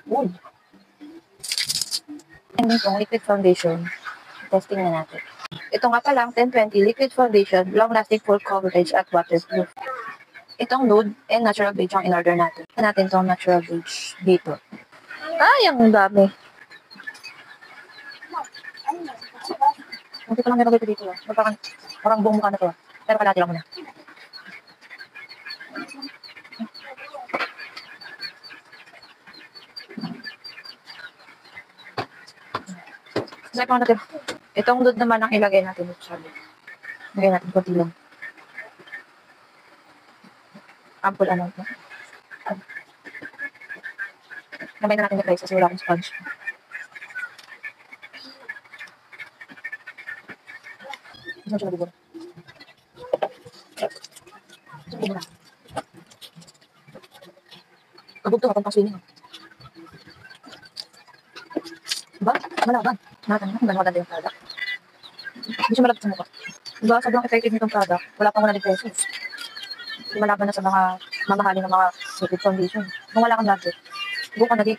Uy. And itong liquid foundation, testing na natin. Ito nga pa lang, 1020 liquid foundation, long-lasting full coverage at waterproof. Itong nude and natural beige ang in-order natin. Ito natin itong natural beige dito. Ay, ang dami. Hindi ko lang nilagay ito dito. Parang buong mukha na to. Pero kalati lang muna. Kasi pa natin. Itong nude naman ang ilagay natin dito sa loob. Ilagay natin konti lang. Ample amount na. Nabay na natin yung guys kasi wala akong sponge. Hindi siya nabibura. Nabibura. Kabog to, kapag pa-swimming. Diba? Malaban. Maganda yung product. Hindi siya malapit sa mukha. Diba? Sobrang effective nitong product. Wala pang 100 pesos. Malaban na sa mga mamahalin ng mga liquid foundation. Kung wala kang budget, buka na dito.